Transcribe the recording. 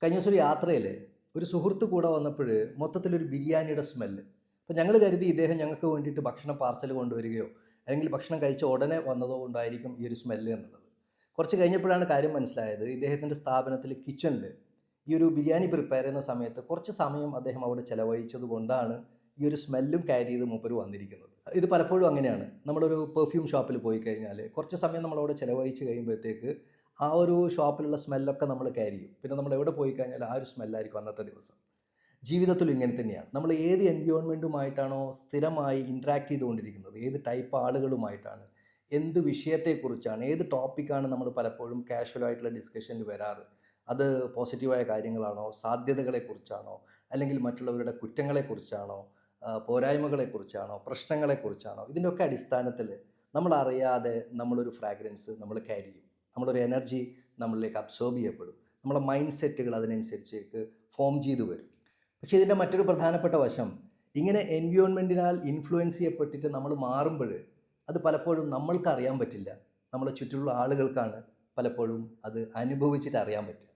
കഴിഞ്ഞ ദിവസം ഒരു യാത്രയിൽ ഒരു സുഹൃത്ത് കൂടെ വന്നപ്പോൾ മൊത്തത്തിലൊരു ബിരിയാണിയുടെ സ്മെല്ല്. അപ്പോൾ ഞങ്ങൾ കരുതി ഇദ്ദേഹം ഞങ്ങൾക്ക് വേണ്ടിയിട്ട് ഭക്ഷണം പാർസൽ കൊണ്ടുവരികയോ അല്ലെങ്കിൽ ഭക്ഷണം കഴിച്ച ഉടനെ വന്നതോ കൊണ്ടായിരിക്കും ഈ ഒരു സ്മെല്ല് എന്നുള്ളത്. കുറച്ച് കഴിഞ്ഞപ്പോഴാണ് കാര്യം മനസ്സിലായത്. ഇദ്ദേഹത്തിൻ്റെ സ്ഥാപനത്തിൽ കിച്ചണിൽ ഈ ഒരു ബിരിയാണി പ്രിപ്പയർ ചെയ്യുന്ന സമയത്ത് കുറച്ച് സമയം അദ്ദേഹം അവിടെ ചിലവഴിച്ചത് കൊണ്ടാണ് ഈ ഒരു സ്മെല്ലും ക്യാരി ചെയ്ത് മൂപ്പര് വന്നിരിക്കുന്നത്. ഇത് പലപ്പോഴും അങ്ങനെയാണ്. നമ്മളൊരു പെർഫ്യൂം ഷോപ്പിൽ പോയി കഴിഞ്ഞാൽ കുറച്ച് സമയം നമ്മളവിടെ ചിലവഴിച്ച് കഴിയുമ്പോഴത്തേക്ക് ആ ഒരു ഷോപ്പിലുള്ള സ്മെല്ലൊക്കെ നമ്മൾ ക്യാരി ചെയ്യും. പിന്നെ നമ്മൾ എവിടെ പോയി കഴിഞ്ഞാൽ ആ ഒരു സ്മെല്ലായിരിക്കും അന്നത്തെ ദിവസം. ജീവിതത്തിലും ഇങ്ങനെ തന്നെയാണ്. നമ്മൾ ഏത് എൻവയോൺമെൻറ്റുമായിട്ടാണോ സ്ഥിരമായി ഇൻട്രാക്ട് ചെയ്തുകൊണ്ടിരിക്കുന്നത്, ഏത് ടൈപ്പ് ആളുകളുമായിട്ടാണ്, എന്ത് വിഷയത്തെക്കുറിച്ചാണ്, ഏത് ടോപ്പിക്കാണ് നമ്മൾ പലപ്പോഴും കാഷ്വൽ ആയിട്ടുള്ള ഡിസ്കഷനിൽ വരാറ്, അത് പോസിറ്റീവായ കാര്യങ്ങളാണോ, സാധ്യതകളെക്കുറിച്ചാണോ, അല്ലെങ്കിൽ മറ്റുള്ളവരുടെ കുറ്റങ്ങളെക്കുറിച്ചാണോ, പോരായ്മകളെക്കുറിച്ചാണോ, പ്രശ്നങ്ങളെക്കുറിച്ചാണോ, ഇതിൻ്റെയൊക്കെ അടിസ്ഥാനത്തിൽ നമ്മളറിയാതെ നമ്മളൊരു ഫ്രാഗ്രൻസ് നമ്മൾ ക്യാരി ചെയ്യും. നമ്മളൊരു എനർജി നമ്മളിലേക്ക് അബ്സോർബ് ചെയ്യപ്പെടും. നമ്മളെ മൈൻഡ് സെറ്റുകൾ അതിനനുസരിച്ചേക്ക് ഫോം ചെയ്തു വരും. പക്ഷേ ഇതിൻ്റെ മറ്റൊരു പ്രധാനപ്പെട്ട വശം, ഇങ്ങനെ എൻവിയോൺമെൻറ്റിനാൽ ഇൻഫ്ലുവൻസ് ചെയ്യപ്പെട്ടിട്ട് നമ്മൾ മാറുമ്പോൾ അത് പലപ്പോഴും നമ്മൾക്ക് അറിയാൻ പറ്റില്ല. നമ്മളെ ചുറ്റുമുള്ള ആളുകൾക്കാണ് പലപ്പോഴും അത് അനുഭവിച്ചിട്ട് അറിയാൻ പറ്റുക.